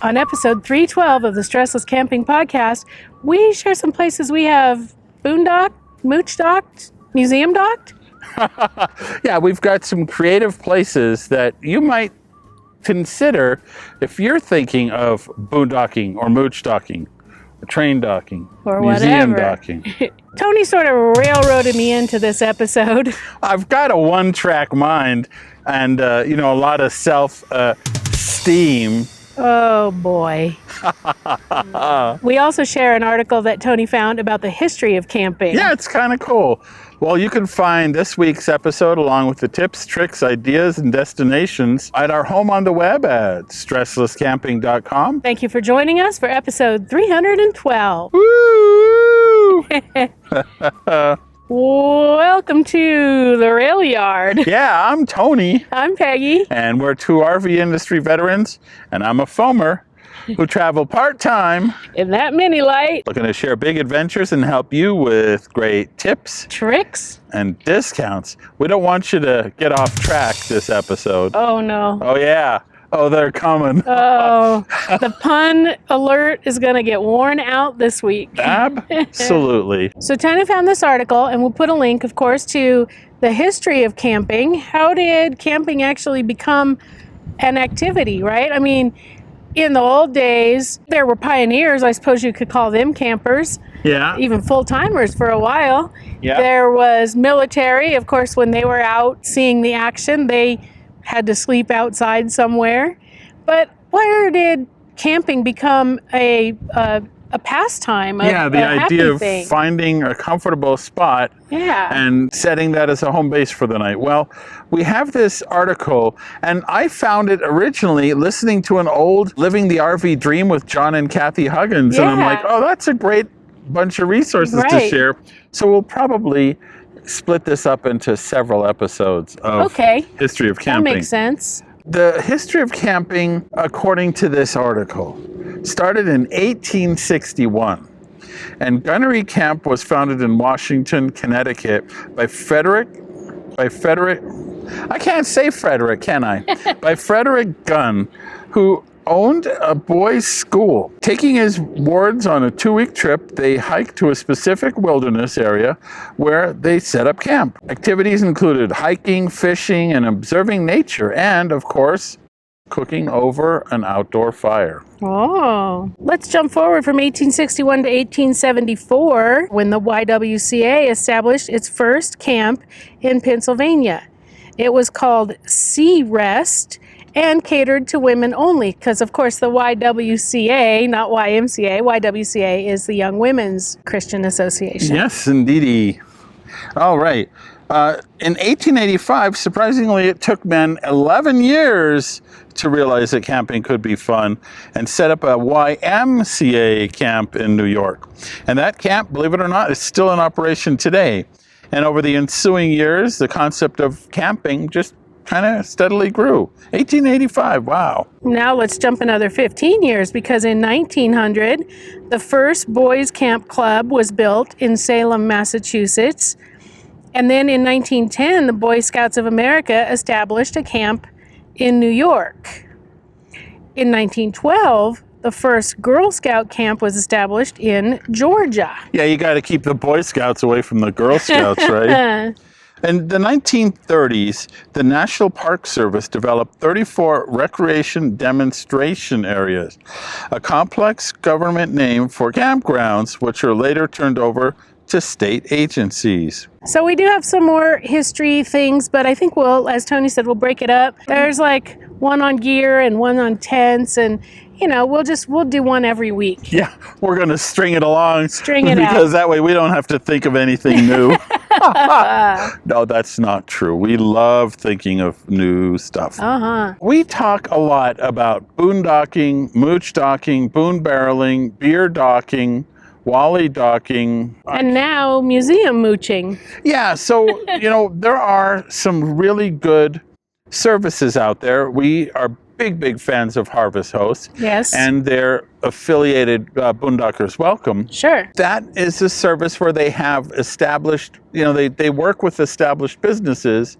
On episode 312 of the StressLess Camping Podcast, we share some places we have boondocked, mooch-docked, museum-docked. Yeah, we've got some creative places that you might consider if you're thinking of boondocking or mooch-docking, or train docking, or museum whatever. docking. Tony sort of railroaded me into this episode. I've got a one-track mind and, a lot of self-esteem. Oh, boy. We also share an article that Tony found about the history of camping. Yeah, it's kind of cool. Well, you can find this week's episode along with the tips, tricks, ideas, and destinations at our home on the web at StressLessCamping.com. Thank you for joining us for episode 312. Woo! Welcome to the rail yard. Yeah, I'm Tony. I'm Peggy. And we're two RV industry veterans, and I'm a foamer who travel part-time In that mini light. looking to share big adventures and help you with great tips Tricks. and discounts. We don't want you to get off track this episode. Oh, no. Oh, yeah. Oh, they're coming. Oh, the pun alert is going to get worn out this week. Absolutely. So Tony found this article, and we'll put a link, of course, to the history of camping. How did camping actually become an activity, right? I mean, in the old days, there were pioneers, I suppose you could call them campers, Yeah. even full-timers for a while. Yeah. There was military, of course, when they were out seeing the action, they had to sleep outside somewhere. But where did camping become a pastime? The idea of thing? finding a comfortable spot and setting that as a home base for the night. Well, we have this article, and I found it originally listening to an old Living the RV Dream with John and Kathy Huggins, and I'm like, oh, that's a great bunch of resources to share. So we'll probably split this up into several episodes of history of camping. That makes sense. The history of camping, according to this article, started in 1861. And Gunnery Camp was founded in Washington, Connecticut by Frederick, I can't say Frederick, can I? By Frederick Gunn, who owned a boys' school. Taking his wards on a 2-week trip, they hiked to a specific wilderness area where they set up camp. Activities included hiking, fishing, and observing nature, and, of course, cooking over an outdoor fire. Oh, let's jump forward from 1861 to 1874, when the YWCA established its first camp in Pennsylvania. It was called Sea Rest and catered to women only, because of course the YWCA, not YMCA, YWCA is the Young Women's Christian Association. Yes, indeedy. All right. In 1885, surprisingly, it took men 11 years to realize that camping could be fun and set up a YMCA camp in New York. And that camp, believe it or not, is still in operation today. And over the ensuing years, the concept of camping just kind of steadily grew. 1885, wow. Now let's jump another 15 years, because in 1900, the first boys' camp club was built in Salem, Massachusetts. And then in 1910, the Boy Scouts of America established a camp in New York. In 1912, the first Girl Scout camp was established in Georgia. Yeah, you got to keep the Boy Scouts away from the Girl Scouts, right? In the 1930s, the National Park Service developed 34 recreation demonstration areas, a complex government name for campgrounds, which are later turned over to state agencies. So we do have some more history things, but I think we'll, as Tony said, we'll break it up. There's like one on gear and one on tents, and we'll do one every week. Yeah, we're going to string it along. String it because out. That way we don't have to think of anything new. No, that's not true. We love thinking of new stuff. We talk a lot about boondocking, mooch-docking, boon barreling, beer docking, wally docking. And now museum mooching. Yeah, so, there are some really good services out there. We are big fans of Harvest Host. Yes. And their affiliated Boondockers Welcome. Sure. That is a service where they have established, they work with established businesses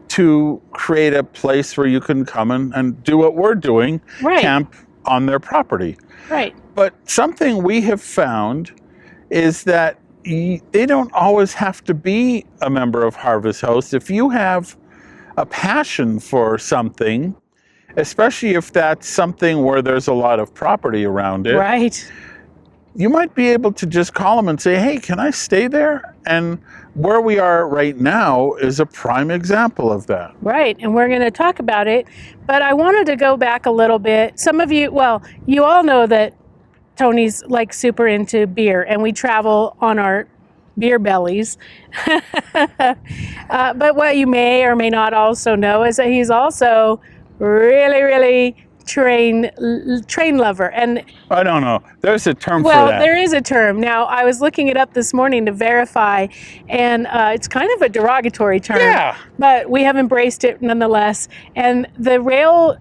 to create a place where you can come and do what we're doing. Right. Camp on their property. Right. But something we have found is that they don't always have to be a member of Harvest Host. If you have a passion for something, especially if that's something where there's a lot of property around it, Right. you might be able to just call them and say, hey, can I stay there? And where we are right now is a prime example of that. Right, and we're going to talk about it, but I wanted to go back a little bit. Some of you, well, you all know that Tony's like super into beer, and we travel on our beer bellies. But what you may or may not also know is that he's also really, really train lover. And I don't know. There's a term for well, that. there is a term. Now, I was looking it up this morning to verify, and it's kind of a derogatory term. Yeah. But we have embraced it nonetheless. And the rail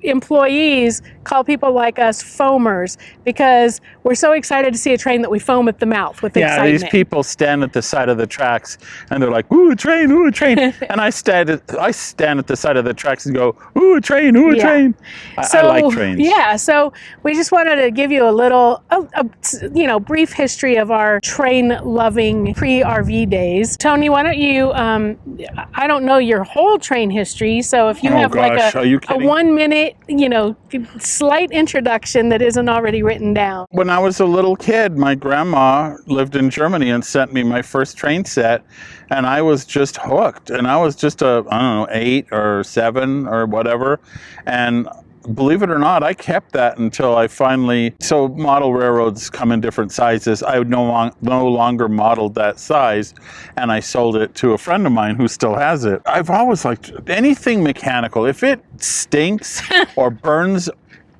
employees call people like us foamers because we're so excited to see a train that we foam at the mouth with excitement. These people stand at the side of the tracks and they're like, ooh, a train, ooh, a train. And I stand at the side of the tracks and go, ooh, a train, ooh, a train. I like trains. Yeah, so we just wanted to give you a little, brief history of our train-loving pre-RV days. Tony, why don't you, I don't know your whole train history, so if you have like a 1 minute, slight introduction that isn't already written down. When I was a little kid, my grandma lived in Germany and sent me my first train set, and I was just hooked. And I was just 8 or 7 or whatever. And believe it or not, I kept that until I finally, so model railroads come in different sizes. I no longer modeled that size, and I sold it to a friend of mine who still has it. I've always liked anything mechanical. If it stinks or burns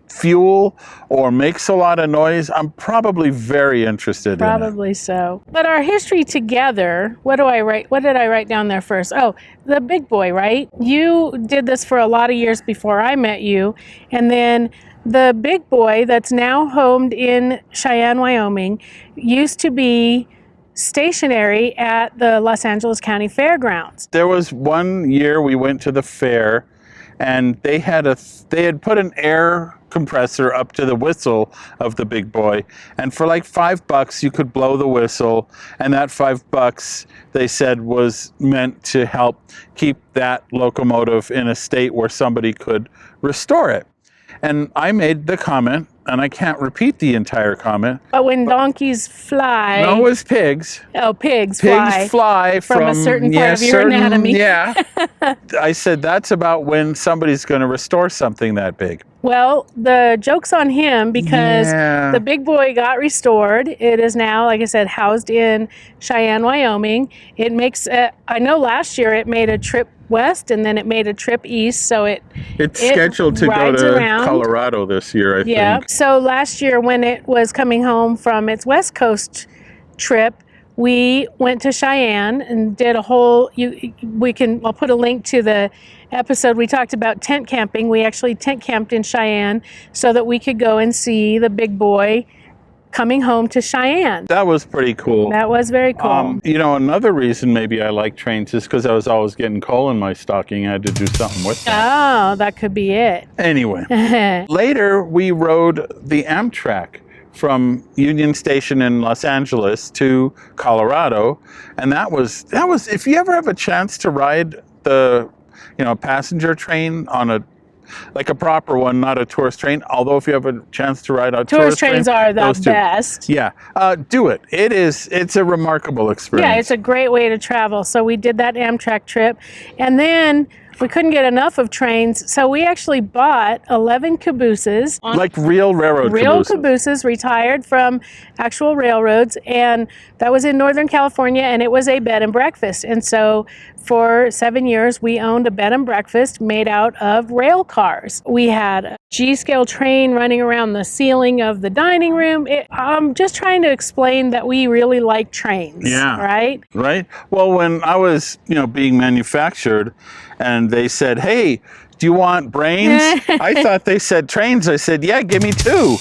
fuel or makes a lot of noise, I'm probably very interested in it. Probably so. But our history together, what did I write down there first? Oh, the big boy, right? You did this for a lot of years before I met you. And then the big boy that's now homed in Cheyenne, Wyoming, used to be stationary at the Los Angeles County Fairgrounds. There was one year we went to the fair, and they had put an air compressor up to the whistle of the big boy, and for like $5 you could blow the whistle, and that $5 they said was meant to help keep that locomotive in a state where somebody could restore it. And I made the comment, and I can't repeat the entire comment. But when donkeys fly... No, it was pigs. Oh, pigs fly from a certain part of your anatomy. Yeah. I said, that's about when somebody's going to restore something that big. Well, the joke's on him because the big boy got restored. It is now, like I said, housed in Cheyenne, Wyoming. It makes, I know last year it made a trip west and then it made a trip east. So it's scheduled to go to around. Colorado this year, I think. So last year when it was coming home from its West Coast trip, we went to Cheyenne and did a whole, I'll put a link to the episode we talked about tent camping. We actually tent camped in Cheyenne so that we could go and see the big boy coming home to Cheyenne. That was pretty cool. That was very cool. Another reason maybe I like trains is because I was always getting coal in my stocking. I had to do something with that. Oh, that could be it. Anyway, later we rode the Amtrak from Union Station in Los Angeles to Colorado, and that was if you ever have a chance to ride the passenger train on a proper one, not a tourist train, although if you have a chance to ride a tourist trains train, are the best. Do it. It's a remarkable experience. Yeah, it's a great way to travel. So we did that Amtrak trip, and then we couldn't get enough of trains, so we actually bought 11 cabooses. Like real railroad cabooses, retired from actual railroads, and that was in Northern California, and it was a bed and breakfast. And so for 7 years, we owned a bed and breakfast made out of rail cars. We had a G-scale train running around the ceiling of the dining room. I'm just trying to explain that we really like trains. Yeah. Right? Right. Well, when I was, being manufactured, and they said, hey, do you want brains? I thought they said trains. I said, yeah, give me 2.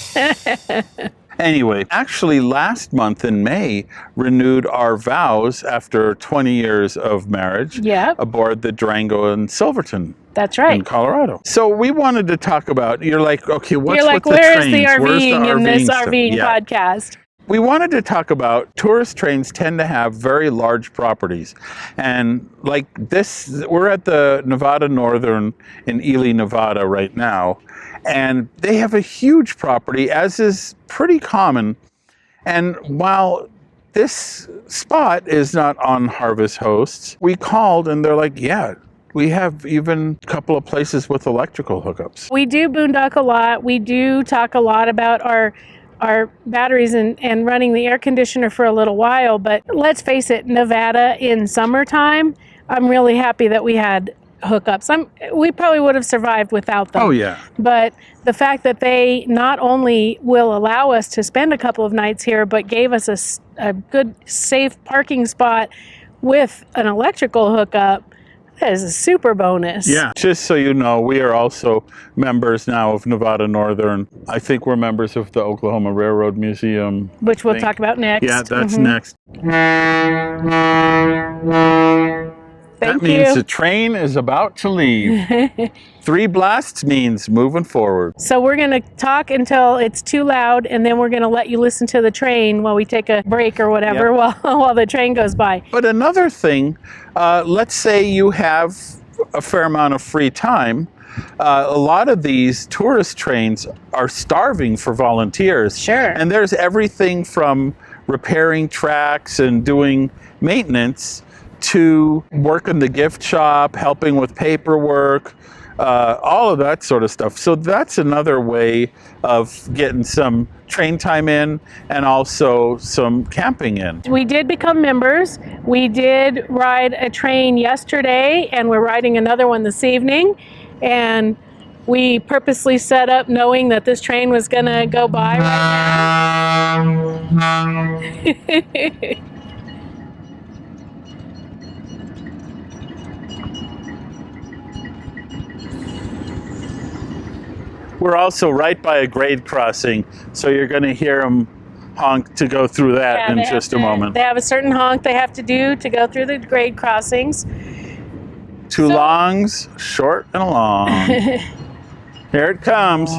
Anyway, actually last month in May, renewed our vows after 20 years of marriage aboard the Durango-Silverton. That's right. In Colorado. So we wanted to talk about, you're like, okay, what's with the where trains? is the RVing in this stuff? RVing podcast? We wanted to talk about tourist trains tend to have very large properties. And like this, we're at the Nevada Northern in Ely, Nevada right now. And they have a huge property, as is pretty common. And while this spot is not on Harvest Hosts, we called and they're like, yeah, we have even a couple of places with electrical hookups. We do boondock a lot. We do talk a lot about our batteries and running the air conditioner for a little while. But let's face it, Nevada in summertime, I'm really happy that we had hookups. We probably would have survived without them. Oh, yeah. But the fact that they not only will allow us to spend a couple of nights here, but gave us a good, safe parking spot with an electrical hookup, that is a super bonus. Yeah. Just so you know, we are also members now of Nevada Northern. I think we're members of the Oklahoma Railroad Museum. Which we'll talk about next. Yeah, that's next. That means the train is about to leave. 3 blasts means moving forward. So we're going to talk until it's too loud, and then we're going to let you listen to the train while we take a break or whatever while the train goes by. But another thing, let's say you have a fair amount of free time. A lot of these tourist trains are starving for volunteers. Sure. And there's everything from repairing tracks and doing maintenance to work in the gift shop, helping with paperwork, all of that sort of stuff. So that's another way of getting some train time in and also some camping in. We did become members. We did ride a train yesterday, and we're riding another one this evening. And we purposely set up knowing that this train was going to go by right now. We're also right by a grade crossing, so you're going to hear them honk to go through that in just a moment. They have a certain honk they have to do to go through the grade crossings. Two longs, short and long. Here it comes.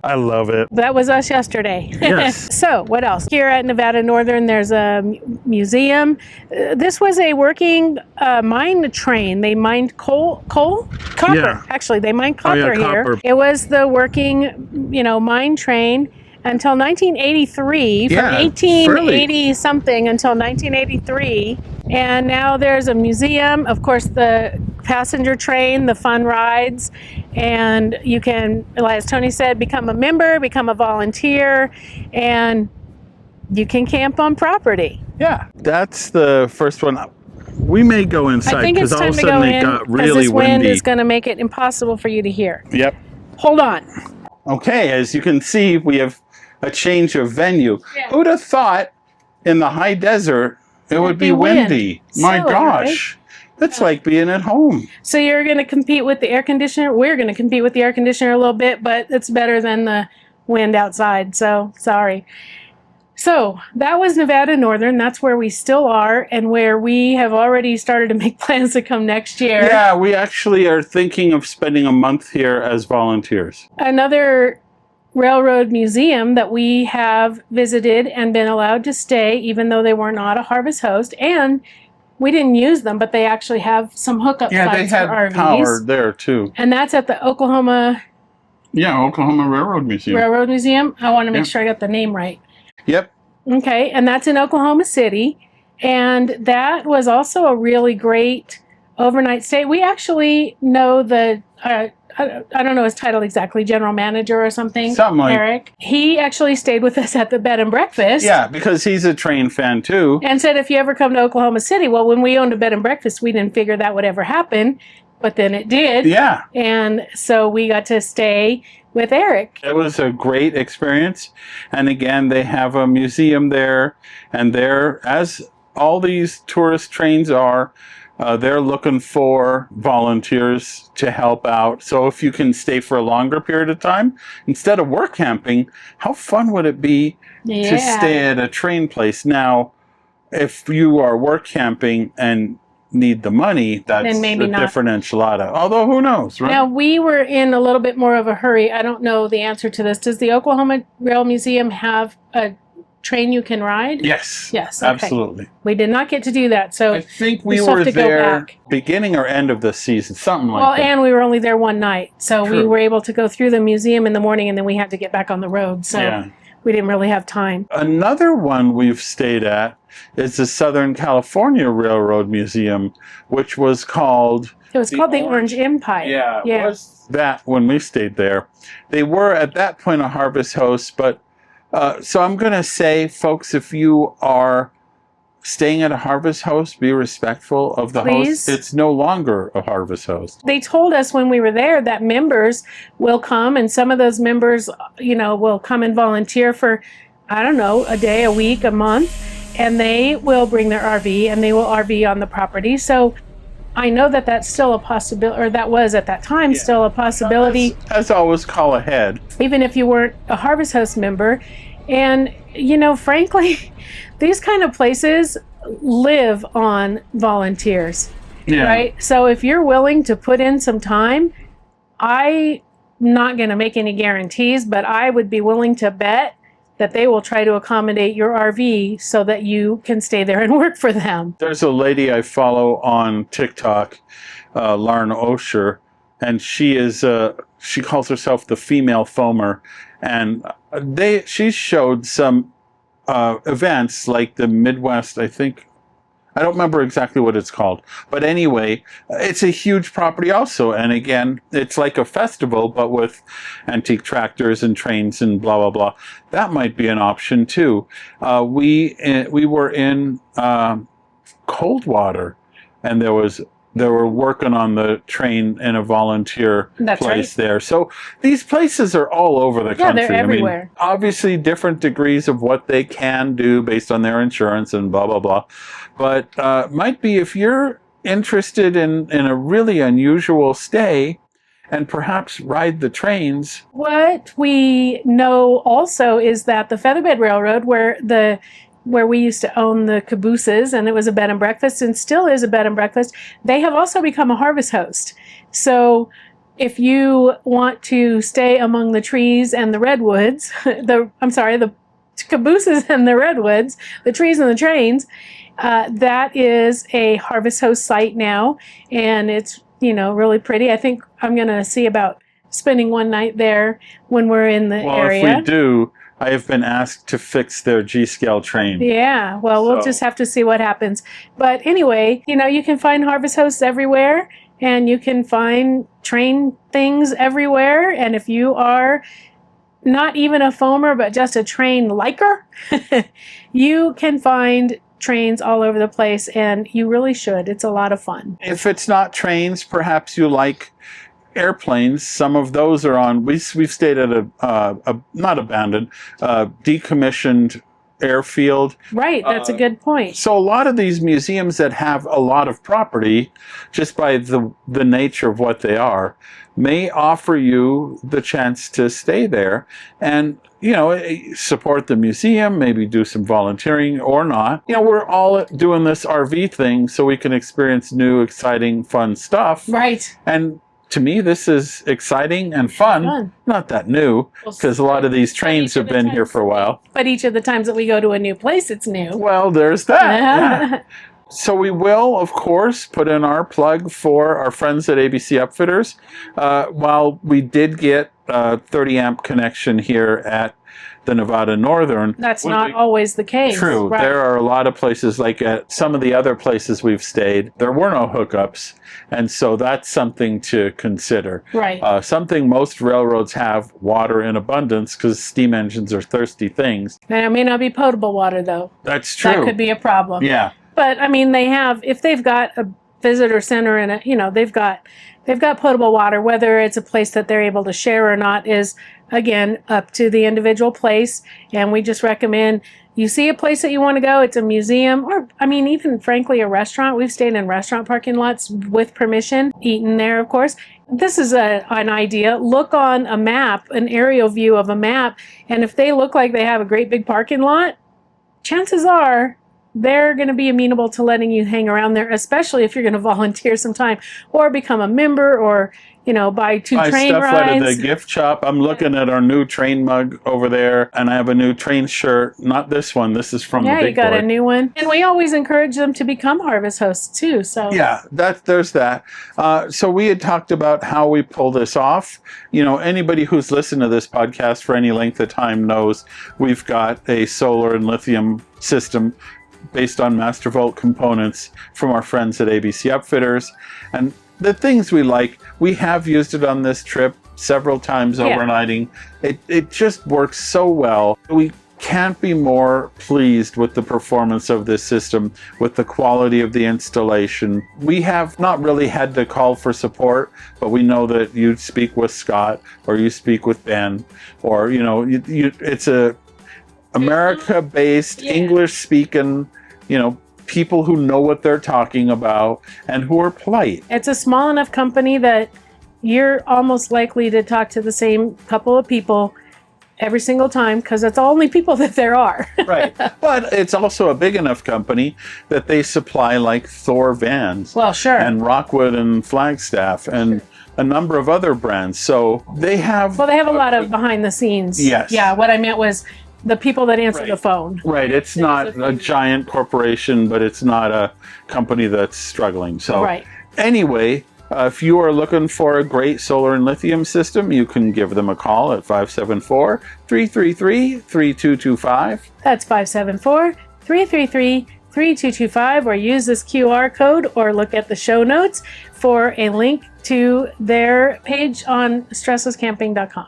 I love it. That was us yesterday. Yes. So what else? Here at Nevada Northern, there's a museum. This was a working mine train. They mined copper. Yeah. Actually, they mined copper here. Copper. It was the working, mine train until 1983, from 1880 something until 1983. And now there's a museum, of course, the passenger train, the fun rides, and you can, as Tony said, become a member, become a volunteer, and you can camp on property. Yeah, that's the first one. We may go inside. I think it's time to go in because this wind is going to make it impossible for you to hear. Yep. Hold on. Okay, as you can see, we have a change of venue. Yeah. Who'd have thought in the high desert it would be windy? My gosh. Right? That's like being at home. So you're going to compete with the air conditioner? We're going to compete with the air conditioner a little bit, but it's better than the wind outside, so sorry. So that was Nevada Northern. That's where we still are and where we have already started to make plans to come next year. Yeah, we actually are thinking of spending a month here as volunteers. Another railroad museum that we have visited and been allowed to stay, even though they were not a Harvest host, and we didn't use them, but they actually have some hookup sites for RVs. Yeah, they had power there too. And that's at the Oklahoma... Yeah, Oklahoma Railroad Museum. Railroad Museum? I want to make sure I got the name right. Yep. Okay, and that's in Oklahoma City. And that was also a really great overnight stay. We actually know the... I don't know his title exactly, general manager or something. Something like Eric. He actually stayed with us at the bed and breakfast. Yeah, because he's a train fan too. And said if you ever come to Oklahoma City, well, when we owned a bed and breakfast, we didn't figure that would ever happen. but then it did. Yeah. And so we got to stay with Eric. It was a great experience. And again, they have a museum there, and they're, as all these tourist trains are, they're looking for volunteers to help out. So if you can stay for a longer period of time, instead of work camping, how fun would it be to stay at a train place? Now, if you are work camping and need the money, that's then maybe a not. different enchilada. Although, who knows, right? Now, we were in a little bit more of a hurry. I don't know the answer to this. Does the Oklahoma Rail Museum have a train you can ride? Yes. Yes. Okay. Absolutely. We did not get to do that. So I think we still have were to go there back. beginning or end of the season, something like well, that. and we were only there one night. So we True. were able to go through the museum in the morning, and then we had to get back on the road. So Yeah. we didn't really have time. Another one we've stayed at is the Southern California Railroad Museum, which was called... It was called the Orange Empire. Yeah, it was that when we stayed there. They were at that point a harvest host, but so I'm going to say, folks, if you are staying at a harvest host, be respectful of the Please. host. It's no longer a harvest host. They told us when we were there that members will come, and some of those members, will come and volunteer for, I don't know, a day, a week, a month, and they will bring their RV and they will RV on the property. So I know that that's still a possibility, or that was at that time still a possibility. As always, call ahead. Even if you weren't a Harvest Host member. And, frankly, these kind of places live on volunteers, right? So if you're willing to put in some time, I'm not going to make any guarantees, but I would be willing to bet that they will try to accommodate your RV so that you can stay there and work for them. There's a lady I follow on TikTok, Lauren Osher, and she calls herself the female foamer, and she showed some events like the Midwest, I think. I don't remember exactly what it's called. But anyway, it's a huge property also. And again, it's like a festival, but with antique tractors and trains and blah, blah, blah. That might be an option too. We were in Coldwater, and they were working on the train in a volunteer place there. So these places are all over the country. Yeah, they're everywhere. Obviously different degrees of what they can do based on their insurance and blah, blah, blah. But might be, if you're interested in a really unusual stay and perhaps ride the trains. What we know also is that the Featherbed Railroad, where we used to own the cabooses, and it was a bed and breakfast and still is a bed and breakfast, they have also become a harvest host. So if you want to stay among the trees and the redwoods, the cabooses and the redwoods, the trees and the trains, that is a harvest host site now, and it's really pretty. I think I'm going to see about spending one night there when we're in the area. Well, if we do, I have been asked to fix their G-scale train. Yeah, well, we'll just have to see what happens. But anyway, you can find harvest hosts everywhere, and you can find train things everywhere. And if you are not even a foamer, but just a train liker, you can find trains all over the place, and you really should. It's a lot of fun. If it's not trains, perhaps you like airplanes. Some of those are on. We've stayed at a not abandoned, decommissioned airfield. Right, that's a good point. So a lot of these museums that have a lot of property, just by the nature of what they are, may offer you the chance to stay there and support the museum, maybe do some volunteering or not. We're all doing this RV thing so we can experience new, exciting, fun stuff. Right. And to me, this is exciting and fun. Not that new, because a lot of these trains have been here for a while. But each of the times that we go to a new place, it's new. Well, there's that. Yeah. So we will, of course, put in our plug for our friends at ABC Upfitters. While we did get a 30 amp connection here at the Nevada Northern. That's not always the case. True. Right. There are a lot of places, like at some of the other places we've stayed, there were no hookups. And so that's something to consider. Right. Something most railroads have, water in abundance, because steam engines are thirsty things. And it may not be potable water, though. That's true. That could be a problem. Yeah. But, they have, if they've got a visitor center and they've got potable water. Whether it's a place that they're able to share or not is, again, up to the individual place. And we just recommend you see a place that you want to go. It's a museum, or even frankly a restaurant. We've stayed in restaurant parking lots with permission, eaten there, of course. This is an idea. Look on a map, an aerial view of a map, and if they look like they have a great big parking lot, chances are they're going to be amenable to letting you hang around there, especially if you're going to volunteer some time or become a member or, buy train stuff rides. out of the gift shop. I'm looking at our new train mug over there, and I have a new train shirt. Not this one. This is from the big you got boy. A new one. And we always encourage them to become harvest hosts too. So yeah, there's that. So we had talked about how we pull this off. Anybody who's listened to this podcast for any length of time knows we've got a solar and lithium system based on Master Volt components from our friends at ABC Upfitters. And the things we like, we have used it on this trip several times overnighting. It just works so well. We can't be more pleased with the performance of this system, with the quality of the installation. We have not really had to call for support, but we know that you speak with Scott or you speak with Ben, or it's a America-based, English-speaking, people who know what they're talking about and who are polite. It's a small enough company that you're almost likely to talk to the same couple of people every single time because it's the only people that there are. Right. But it's also a big enough company that they supply like Thor vans. Well, sure. And Rockwood and Flagstaff and a number of other brands. So they have... Well, they have a lot of behind the scenes. Yes. Yeah, what I meant was the people that answer the phone. Right. It's not a giant corporation, but it's not a company that's struggling. So anyway, if you are looking for a great solar and lithium system, you can give them a call at 574-333-3225. That's 574-333-3225, or use this QR code or look at the show notes for a link to their page on StressLessCamping.com.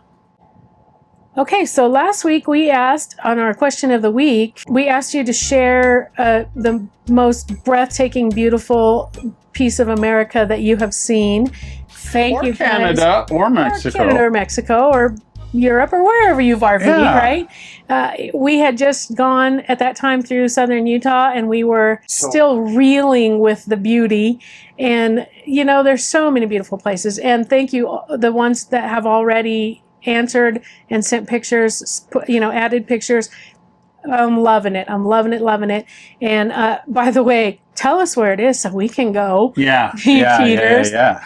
Okay, so last week we asked, on our question of the week, we asked you to share the most breathtaking, beautiful piece of America that you have seen. Thank you, Canada or Mexico. Or Canada or Mexico or Europe or wherever you've RV'd, right? We had just gone at that time through southern Utah, and we were still reeling with the beauty. And, there's so many beautiful places. And thank you, the ones that have already answered and sent pictures, added pictures. I'm loving it. And by the way, tell us where it is so we can go. Yeah. Cheaters. Yeah.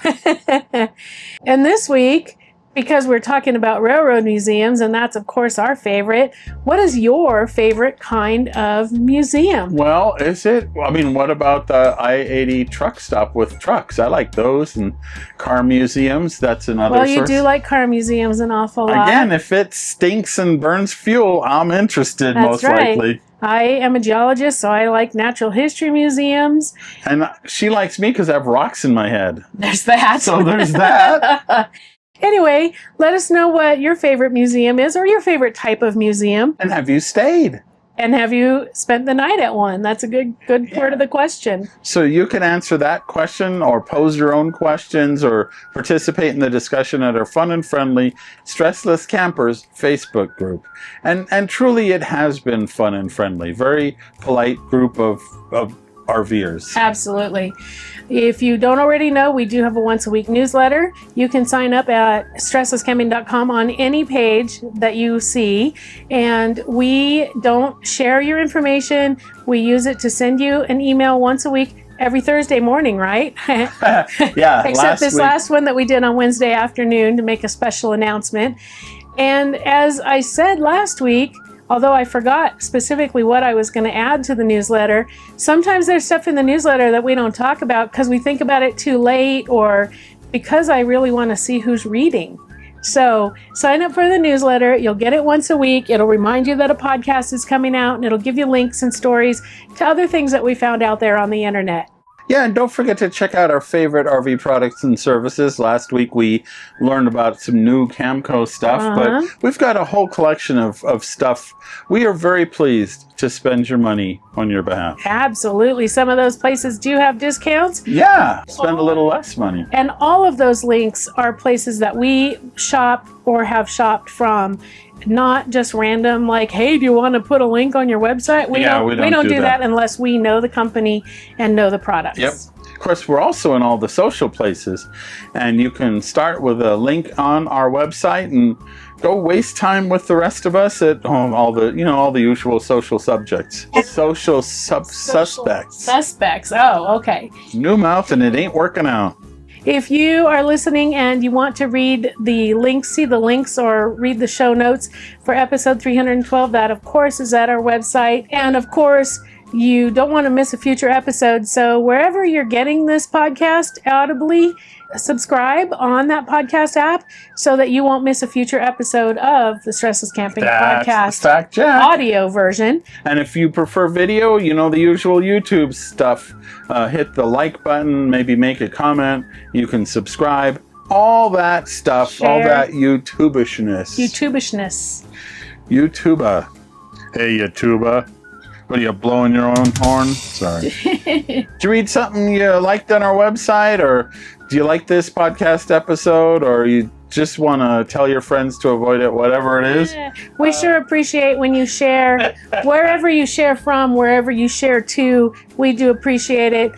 And this week, because we're talking about railroad museums, and that's of course our favorite, what is your favorite kind of museum? Well, what about the I-80 truck stop with trucks? I like those, and car museums, that's another source. Well, you do like car museums an awful lot. Again, if it stinks and burns fuel, I'm interested. That's most right. likely. I am a geologist, so I like natural history museums. And she likes me because I have rocks in my head. There's that. So there's that. Anyway, let us know what your favorite museum is, or your favorite type of museum. And have you stayed? And have you spent the night at one? That's a good part of the question. So you can answer that question or pose your own questions or participate in the discussion at our fun and friendly StressLess Campers Facebook group. And truly it has been fun and friendly. Very polite group of RVers. Absolutely. If you don't already know, we do have a once-a-week newsletter. You can sign up at StressLessCamping.com on any page that you see. And we don't share your information. We use it to send you an email once a week, every Thursday morning, right? Yeah. Except this last one that we did on Wednesday afternoon to make a special announcement. And as I said last week, although I forgot specifically what I was going to add to the newsletter, sometimes there's stuff in the newsletter that we don't talk about because we think about it too late, or because I really want to see who's reading. So sign up for the newsletter. You'll get it once a week. It'll remind you that a podcast is coming out, and it'll give you links and stories to other things that we found out there on the internet. Yeah, and don't forget to check out our favorite RV products and services. Last week we learned about some new Camco stuff, but we've got a whole collection of stuff. We are very pleased to spend your money on your behalf. Absolutely. Some of those places do have discounts. Yeah, spend a little less money. And all of those links are places that we shop or have shopped from. Not just random, like, hey, do you want to put a link on your website? We don't do that unless we know the company and know the products. Yep. Of course, we're also in all the social places, and you can start with a link on our website and go waste time with the rest of us at all the usual social subjects. Social suspects. Suspects. Oh, okay. New mouth, and it ain't working out. If you are listening and you want to read the links, see the links, or read the show notes for episode 312, that of course is at our website. And of course, you don't want to miss a future episode. So wherever you're getting this podcast audibly, subscribe on that podcast app so that you won't miss a future episode of the StressLess Camping Podcast Fact Check audio version. And if you prefer video, the usual YouTube stuff. Hit the like button, maybe make a comment. You can subscribe. All that stuff, Share. all that YouTubishness. YouTuber. Hey, YouTuber. What are you, blowing your own horn? Sorry. Did you read something you liked on our website, or do you like this podcast episode, or you just want to tell your friends to avoid it, whatever it is? We sure appreciate when you share, wherever you share from, wherever you share to. We do appreciate it.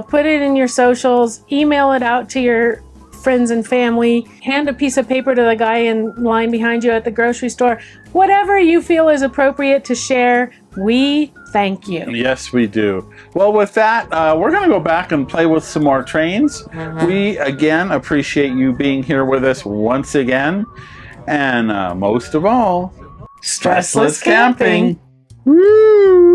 Put it in your socials, email it out to your friends and family, hand a piece of paper to the guy in line behind you at the grocery store. Whatever you feel is appropriate to share, we thank you. Yes, we do. Well, with that, we're going to go back and play with some more trains. We, again, appreciate you being here with us once again. And most of all, StressLess Camping. Woo!